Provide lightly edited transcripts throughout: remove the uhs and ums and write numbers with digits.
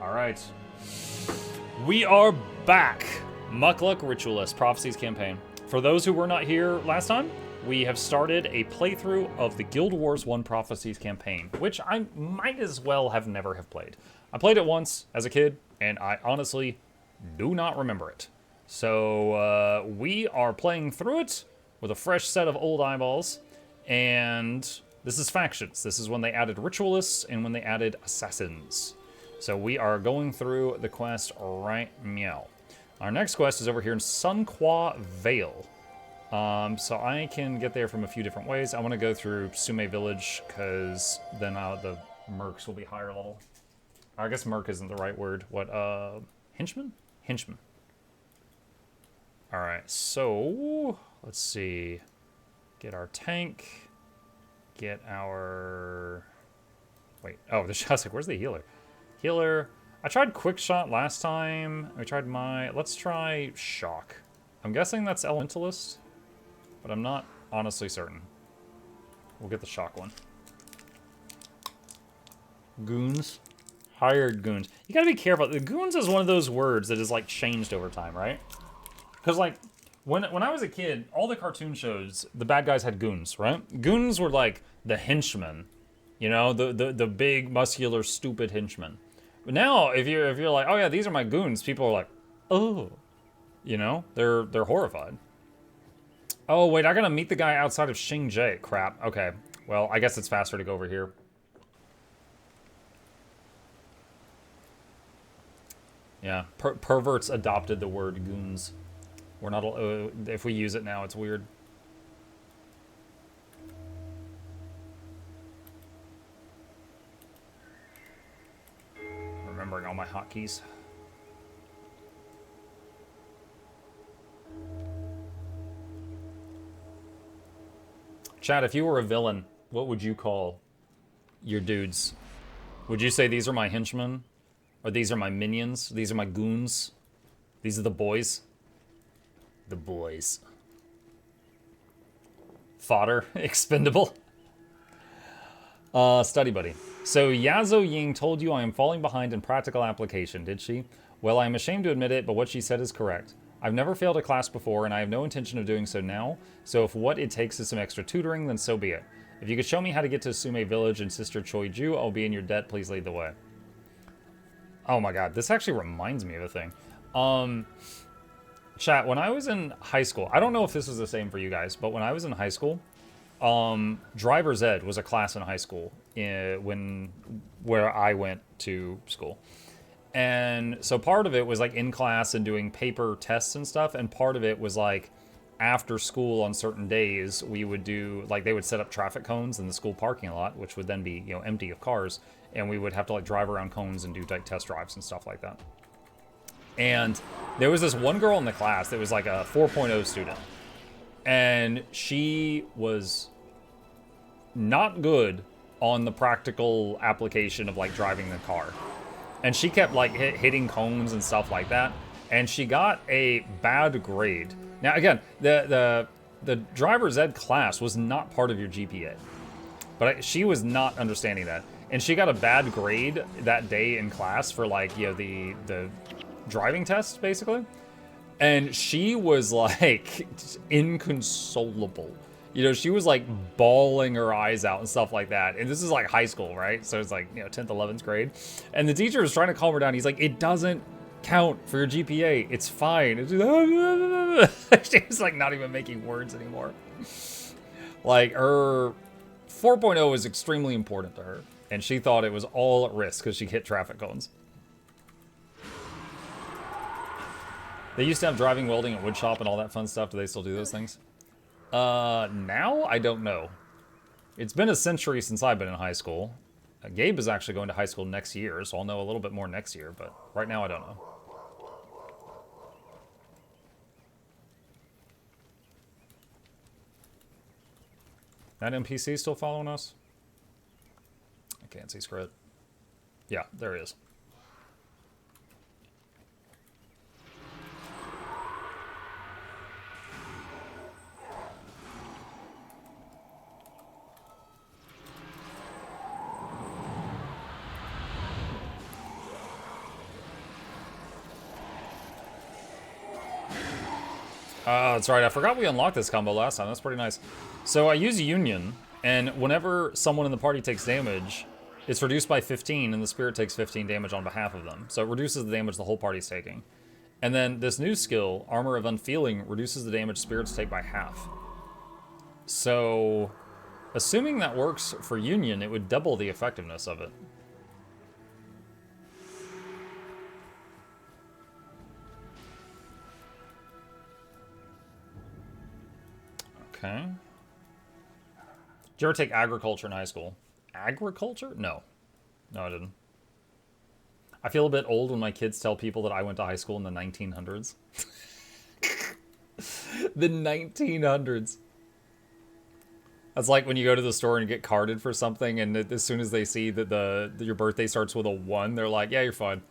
Alright. We are back. Mukluk Ritualist Prophecies campaign. For those who were not here last time, we have started a playthrough of the Guild Wars 1 Prophecies campaign, which I might as well have never have played. I played it once as a kid, and I honestly do not remember it. So we are playing through it with a fresh set of old eyeballs, and this is factions. This is when they added ritualists and when they added assassins. So we are going through the quest right now. Our next quest is over here in Sunqua Vale. So I can get there from a few different ways. I want to go through Sume Village, because then the mercs will be higher level. I guess merc isn't the right word. What, henchman? Henchman. Alright, so let's see. Get our tank. Get our... Wait, oh, the shot's like, where's the healer? Healer. I tried quick shot last time. I tried let's try shock. I'm guessing that's elementalist, but I'm not honestly certain. We'll get the shock one. Goons. Hired goons. You gotta be careful. The goons is one of those words that is like changed over time, right? Because like when I was a kid, all the cartoon shows, the bad guys had goons, right? Goons were like the henchmen, you know, the big muscular stupid henchmen. But now if you're like, oh yeah, these are my goons, people are like, oh, you know, they're horrified. Oh wait, I gotta meet the guy outside of Xingzhe. Crap. Okay, well I guess it's faster to go over here. Yeah, perverts adopted the word goons. We're not, if we use it now, it's weird. Remembering all my hotkeys. Chad, if you were a villain, what would you call your dudes? Would you say these are my henchmen? Or these are my minions? These are my goons? These are the boys? The boys. Fodder. Expendable. Study buddy. So Yazo Ying told you I am falling behind in practical application, did she? Well, I am ashamed to admit it, but what she said is correct. I've never failed a class before, and I have no intention of doing so now, so if what it takes is some extra tutoring, then so be it. If you could show me how to get to Sume Village and Sister Choi Ju, I'll be in your debt. Please lead the way. Oh my god, this actually reminds me of a thing. Chat, when I was in high school, I don't know if this was the same for you guys, but when I was in high school, driver's ed was a class in high school where I went to school. And so part of it was like in class and doing paper tests and stuff, and part of it was like after school on certain days, we would do, like they would set up traffic cones in the school parking lot, which would then be, you know, empty of cars, and we would have to like drive around cones and do like test drives and stuff like that. And there was this one girl in the class that was like a 4.0 student, and she was not good on the practical application of like driving the car. And she kept like hitting cones and stuff like that, and she got a bad grade. Now again, the driver's ed class was not part of your GPA, but she was not understanding that, and she got a bad grade that day in class for like, you know, the driving test basically, and she was like inconsolable. You know, she was like bawling her eyes out and stuff like that. And this is like high school, right? So it's like, you know, 10th, 11th grade. And the teacher was trying to calm her down. He's like, it doesn't count for your GPA. It's fine. It's just, she was like not even making words anymore. Like her 4.0 was extremely important to her. And she thought it was all at risk because she hit traffic cones. They used to have driving, welding, and wood shop and all that fun stuff. Do they still do those things? Now? I don't know. It's been a century since I've been in high school. Gabe is actually going to high school next year, so I'll know a little bit more next year, but right now I don't know. That NPC still following us? I can't see Scrit. Yeah, there he is. That's right. I forgot we unlocked this combo last time. That's pretty nice. So I use Union, and whenever someone in the party takes damage, it's reduced by 15, and the spirit takes 15 damage on behalf of them. So it reduces the damage the whole party's taking. And then this new skill, Armor of Unfeeling, reduces the damage spirits take by half. So, assuming that works for Union, it would double the effectiveness of it. Okay. Did you ever take agriculture in high school? Agriculture? No. No, I didn't. I feel a bit old when my kids tell people that I went to high school in the 1900s. The 1900s. That's like when you go to the store and you get carded for something, and as soon as they see that your birthday starts with a 1, they're like, yeah, you're fine.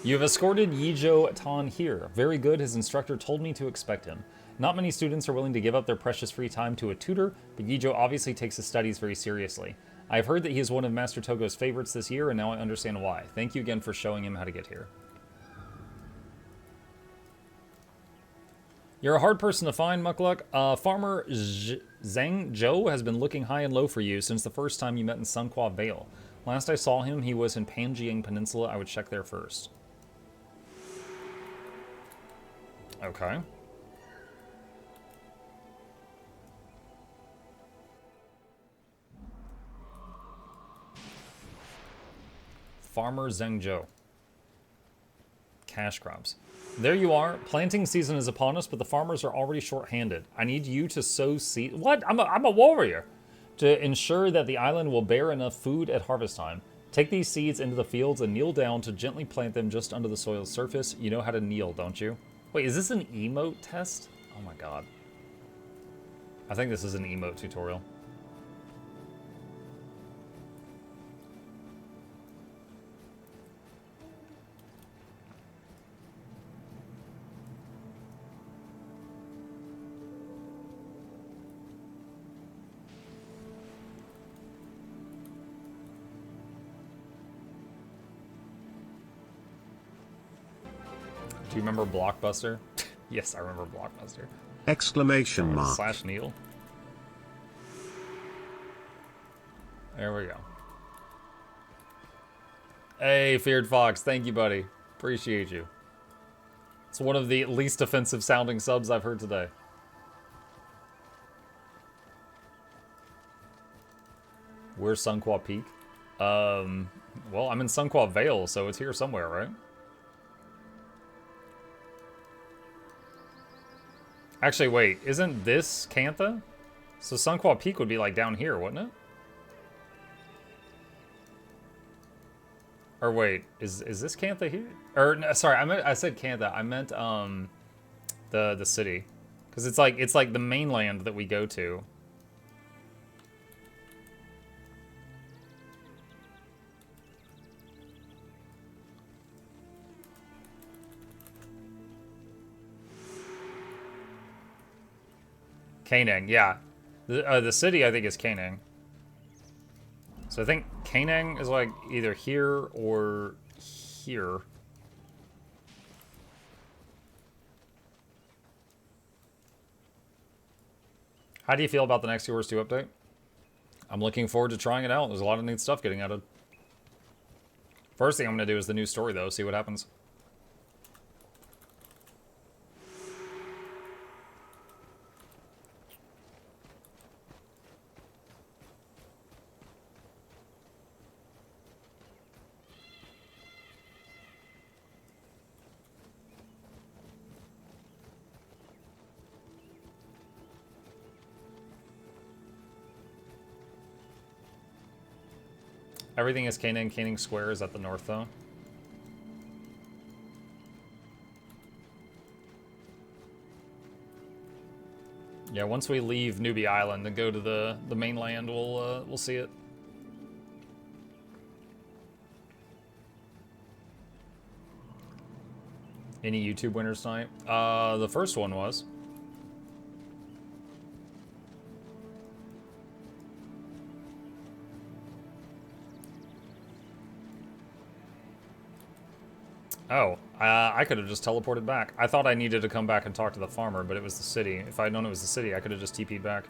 You have escorted Yijo Tan here. Very good, his instructor told me to expect him. Not many students are willing to give up their precious free time to a tutor, but Yijo obviously takes his studies very seriously. I have heard that he is one of Master Togo's favorites this year, and now I understand why. Thank you again for showing him how to get here. You're a hard person to find, Mukluk. Farmer Zhang Zhou has been looking high and low for you since the first time you met in Sunqua Vale. Last I saw him, he was in Panjiang Peninsula. I would check there first. Okay. Farmer Zhengzhou. Cash crops. There you are. Planting season is upon us, but the farmers are already short-handed. I need you to sow seed. What? I'm a warrior. To ensure that the island will bear enough food at harvest time. Take these seeds into the fields and kneel down to gently plant them just under the soil's surface. You know how to kneel, don't you? Wait, is this an emote test? Oh my god. I think this is an emote tutorial. Do you remember Blockbuster? Yes, I remember Blockbuster. Exclamation mark. Slash Neil. There we go. Hey, Feared Fox. Thank you, buddy. Appreciate you. It's one of the least offensive sounding subs I've heard today. Where's Sunqua Peak? Well, I'm in Sunqua Vale, so it's here somewhere, right? Actually, wait, isn't this Cantha? So Sunqua Peak would be like down here, wouldn't it? Or wait, is this Cantha here? Or no, sorry, I said Cantha. I meant the city, because it's like the mainland that we go to. Kanang, yeah. The city, I think, is Kanang. So I think Kanang is like either here or here. How do you feel about the next Yours 2 update? I'm looking forward to trying it out. There's a lot of neat stuff getting added. First thing I'm going to do is the new story, though. See what happens. Everything is Canaan. Canaan Square is at the north, though. Yeah, once we leave Newbie Island and go to the mainland, we'll see it. Any YouTube winners tonight? The first one was. Oh, I could have just teleported back. I thought I needed to come back and talk to the farmer, but it was the city. If I'd known it was the city, I could have just TP'd back.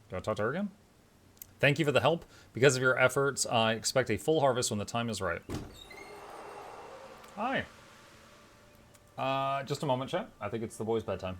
Do I talk to her again? Thank you for the help. Because of your efforts, I expect a full harvest when the time is right. Hi. Just a moment, chat. I think it's the boys' bedtime.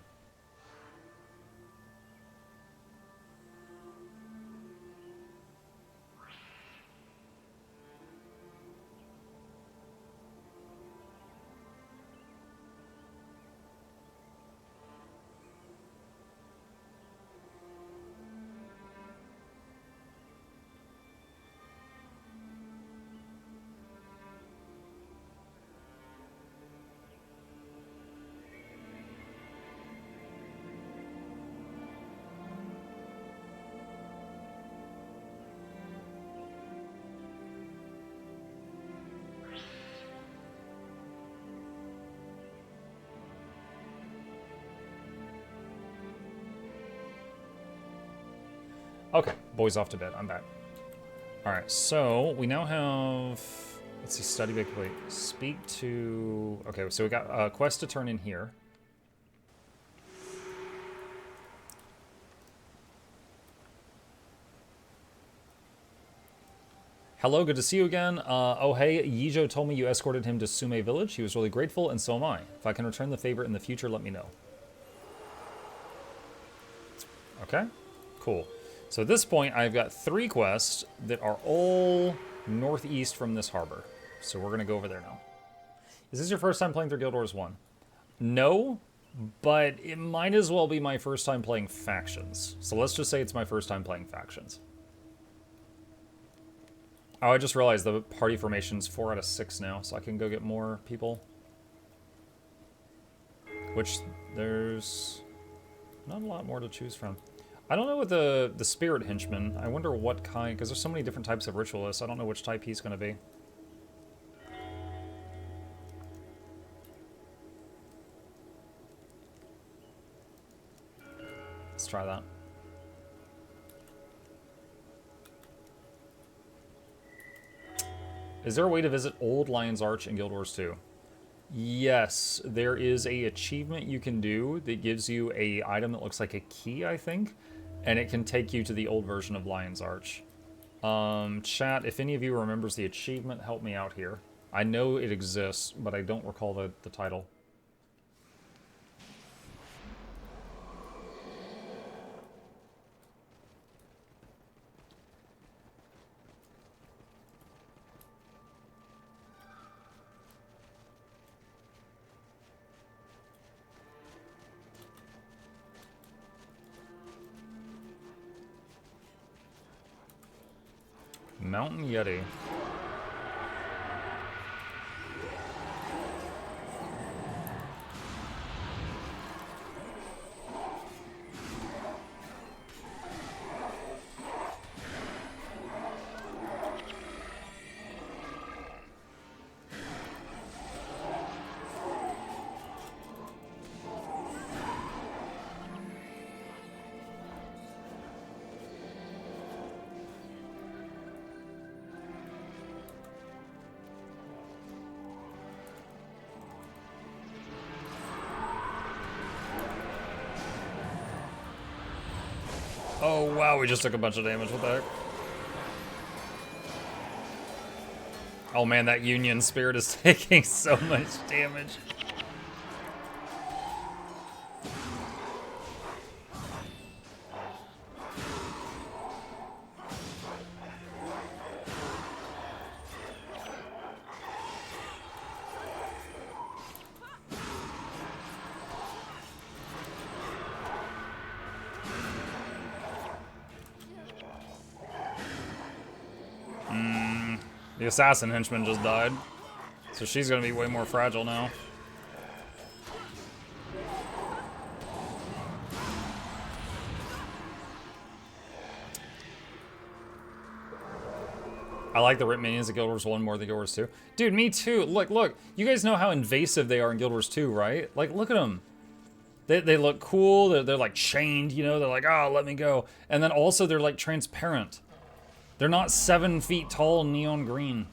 Okay, boys off to bed. I'm back. Alright, so we now have... Let's see, study, wait, speak to... Okay, so we got a quest to turn in here. Hello, good to see you again. Oh hey, Yijo told me you escorted him to Sume Village. He was really grateful, and so am I. If I can return the favor in the future, let me know. Okay, cool. So at this point, I've got 3 quests that are all northeast from this harbor. So we're going to go over there now. Is this your first time playing through Guild Wars 1? No, but it might as well be my first time playing factions. So let's just say it's my first time playing factions. Oh, I just realized the party formation's 4 out of 6 now, so I can go get more people. Which, there's not a lot more to choose from. I don't know what the spirit henchman, I wonder what kind, because there's so many different types of ritualists, I don't know which type he's going to be. Let's try that. Is there a way to visit Old Lion's Arch in Guild Wars 2? Yes, there is a achievement you can do that gives you a item that looks like a key, I think, and it can take you to the old version of Lion's Arch. Chat, if any of you remembers the achievement, help me out here. I know it exists, but I don't recall the title. Mountain Yeti. Oh wow, we just took a bunch of damage. What the heck? Oh man, that Union Spirit is taking so much damage. The assassin henchman just died, so she's gonna be way more fragile now. I like the rip minions in Guild Wars 1 more than Guild Wars 2. Dude, me too. Look, you guys know how invasive they are in Guild Wars 2, right? Like, look at them. They look cool. They're like chained, you know. They're like, oh, let me go. And then also they're like transparent. They're not 7 feet tall neon green.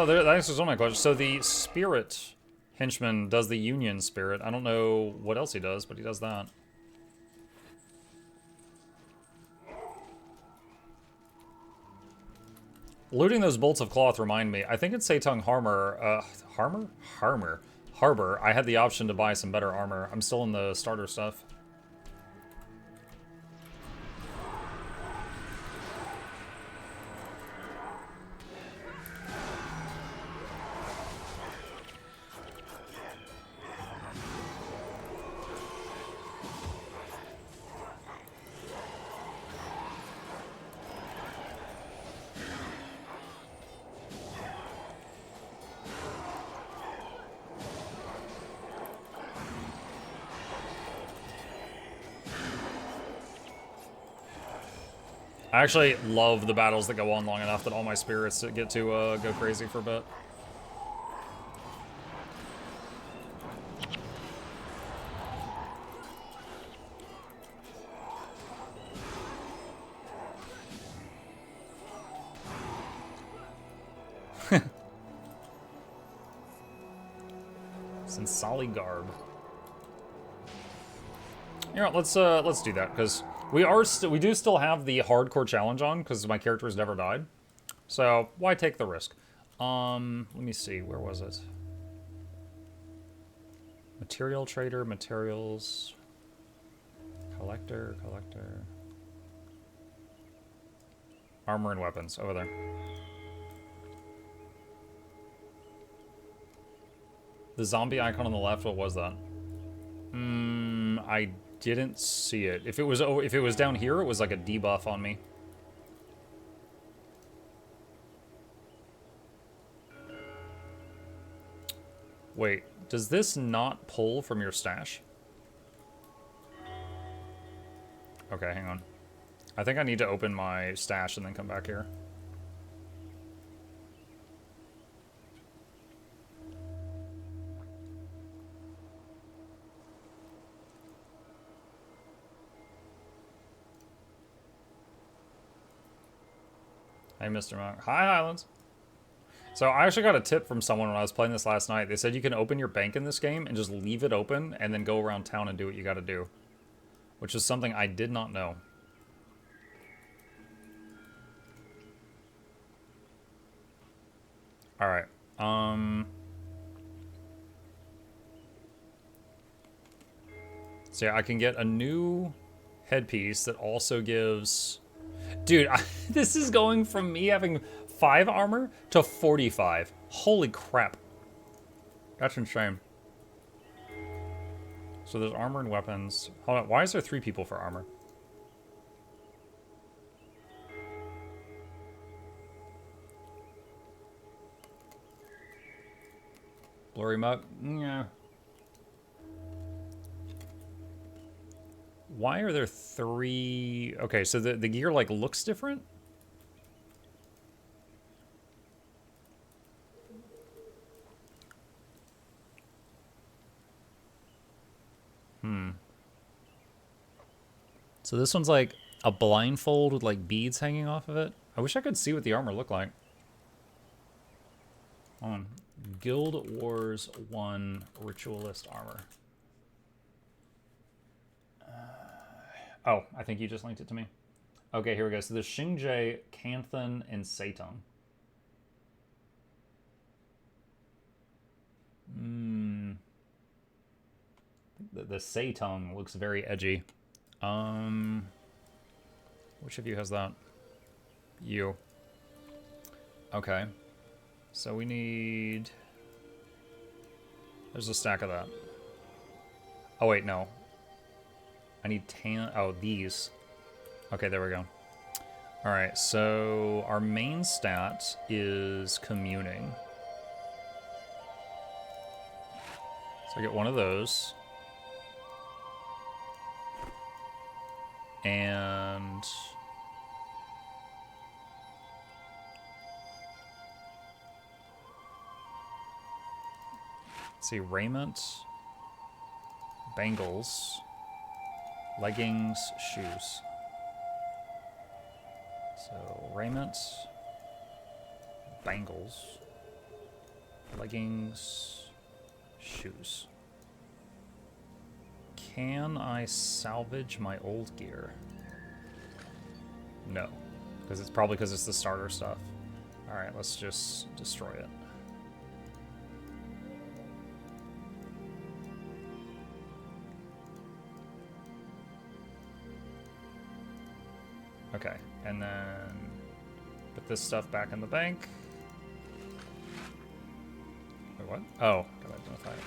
That answers all my questions. So the spirit henchman does the union spirit. I don't know what else he does, but he does that. Looting those bolts of cloth remind me. I think in Seitung Harbor, I had the option to buy some better armor. I'm still in the starter stuff. I actually love the battles that go on long enough that all my spirits get to go crazy for a bit. Sensali garb. You know, let's do that because we do still have the hardcore challenge on because my character has never died. So why take the risk? Let me see, where was it? Material trader, materials, collector. Armor and weapons over there. The zombie icon on the left, what was that? I didn't see it. If it was down here, it was like a debuff on me. Wait, does this not pull from your stash? Okay, hang on. I think I need to open my stash and then come back here. Hey, Mr. Monk. Hi, Highlands. So I actually got a tip from someone when I was playing this last night. They said you can open your bank in this game and just leave it open and then go around town and do what you gotta do. Which is something I did not know. Alright. So yeah, I can get a new headpiece that also gives... Dude, this is going from me having 5 armor to 45. Holy crap. That's insane. So there's armor and weapons. Hold on, why is there 3 people for armor? Blurry mug? Yeah. Why are there 3... Okay, so the gear, like, looks different? So this one's like a blindfold with, like, beads hanging off of it. I wish I could see what the armor looked like. Hold on. Guild Wars 1 Ritualist armor. Oh, I think you just linked it to me. Okay, here we go. So there's Xingje, Canthan, and Seitung. The Seitung looks very edgy. Which of you has that? You. Okay. So we need... There's a stack of that. Oh, wait, no. I need tan. Oh, these. Okay, there we go. All right, so our main stat is communing. So I get one of those. And let's see, raiment, bangles, leggings, shoes. So raiment, bangles, leggings, shoes. Can I salvage my old gear? No, because it's probably because it's the starter stuff. All right, let's just destroy it. Okay, and then put this stuff back in the bank. Wait, what? Oh, gotta identify it.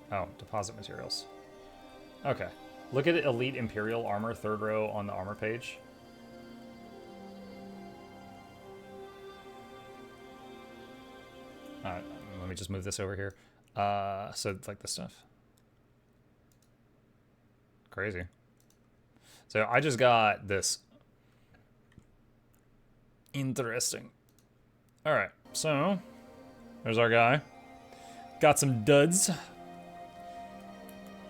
Oh, deposit materials. Okay. Look at Elite Imperial Armor, 3rd row on the armor page. Let me just move this over here. So it's like this stuff. Crazy. So I just got this. Interesting. All right, so there's our guy. Got some duds.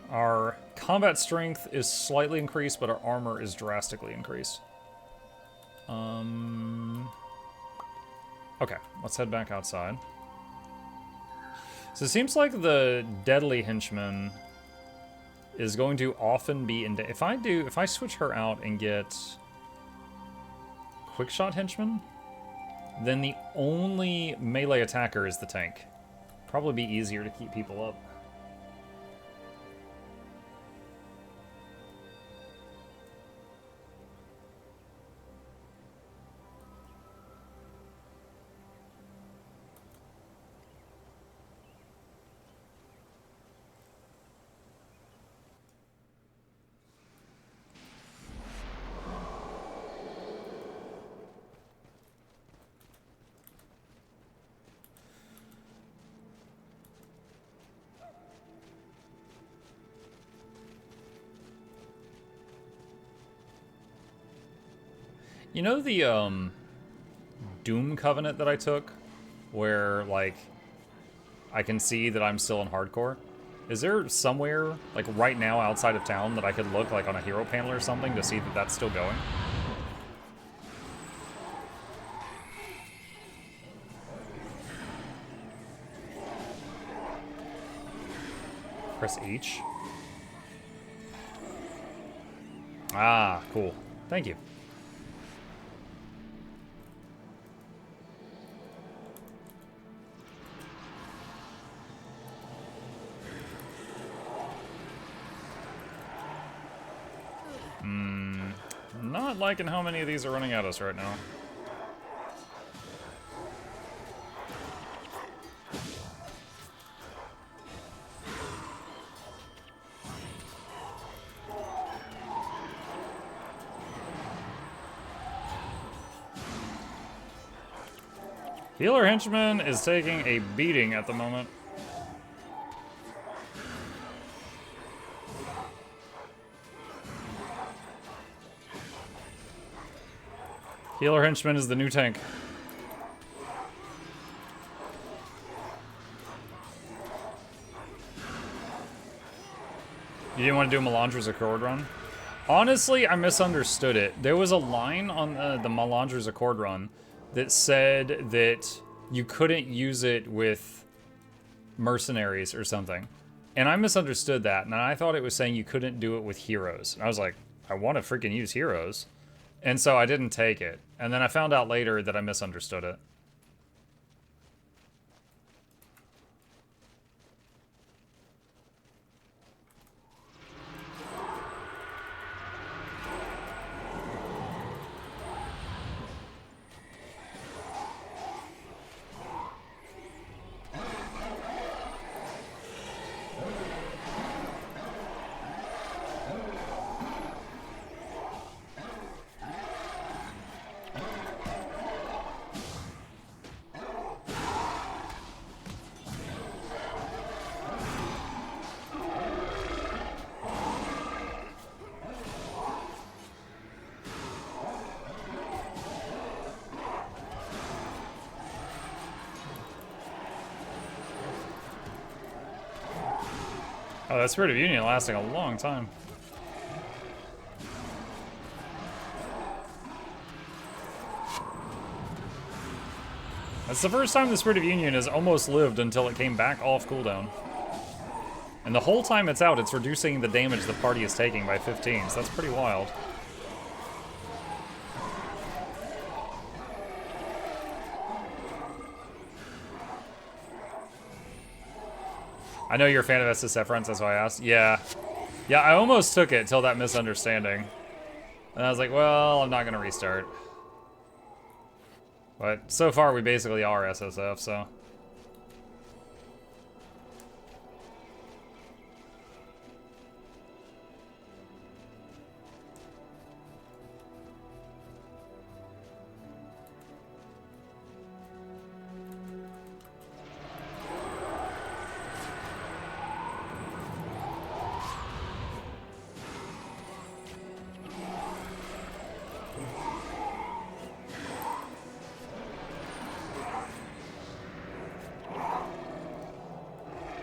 Our combat strength is slightly increased, but our armor is drastically increased. Okay, let's head back outside. So it seems like the Deadly Henchman is going to often be in... If I switch her out and get Quickshot Henchman, then the only melee attacker is the tank. Probably be easier to keep people up. You know the Doom Covenant that I took, where like I can see that I'm still in hardcore? Is there somewhere like right now outside of town that I could look like on a hero panel or something to see that that's still going? Press H. Ah, cool. Thank you. Not liking how many of these are running at us right now. Healer Henchman is taking a beating at the moment. Healer Henchman is the new tank. You didn't want to do Melandra's Accord run? Honestly, I misunderstood it. There was a line on the Melandra's Accord run that said that you couldn't use it with mercenaries or something. And I misunderstood that, and I thought it was saying you couldn't do it with heroes. And I was like, I want to freaking use heroes. And so I didn't take it. And then I found out later that I misunderstood it. Oh, that Spirit of Union lasting a long time. That's the first time the Spirit of Union has almost lived until it came back off cooldown. And the whole time it's out, it's reducing the damage the party is taking by 15, so that's pretty wild. I know you're a fan of SSF runs, that's why I asked. Yeah. Yeah, I almost took it till that misunderstanding. And I was like, well, I'm not going to restart. But so far, we basically are SSF, so...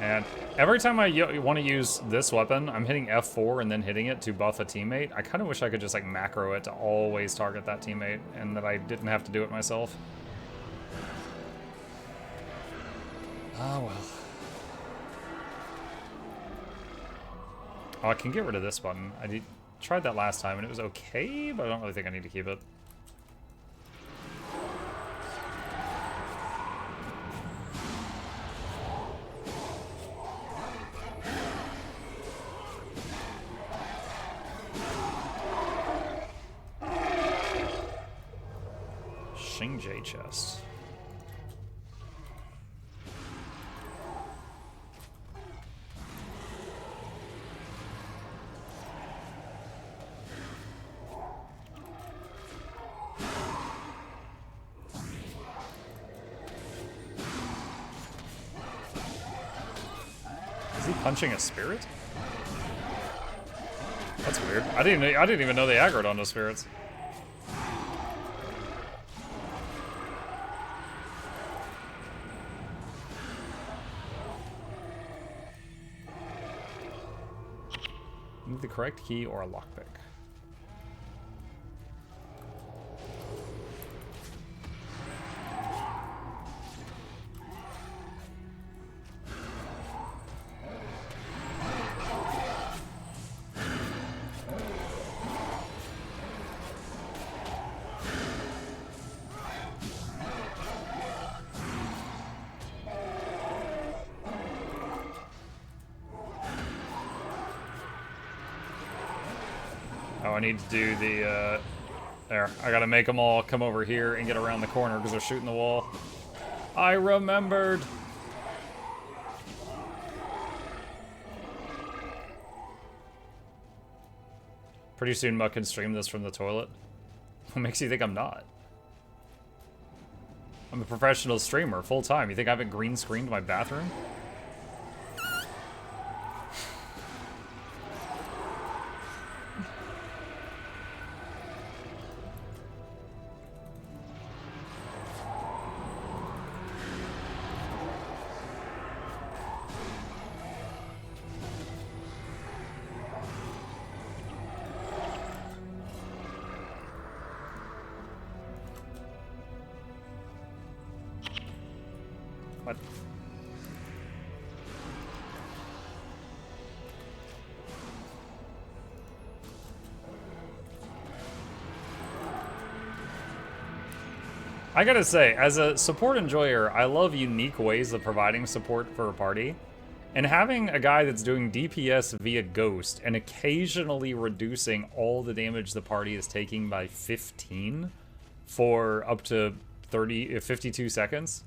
And every time I want to use this weapon, I'm hitting F4 and then hitting it to buff a teammate. I kind of wish I could just like macro it to always target that teammate and that I didn't have to do it myself. Oh well. Oh, I can get rid of this button. I tried that last time and it was okay, but I don't really think I need to keep it. J chest. Is he punching a spirit? That's weird. I didn't even know they aggroed onto spirits. Need the correct key or a lockpick. Oh, I need to do the, there. I gotta make them all come over here and get around the corner because they're shooting the wall. I remembered! Pretty soon Muck can stream this from the toilet. What makes you think I'm not? I'm a professional streamer, full time. You think I haven't green screened my bathroom? What? I gotta say, as a support enjoyer, I love unique ways of providing support for a party. And having a guy that's doing DPS via Ghost and occasionally reducing all the damage the party is taking by 15 for up to 52 seconds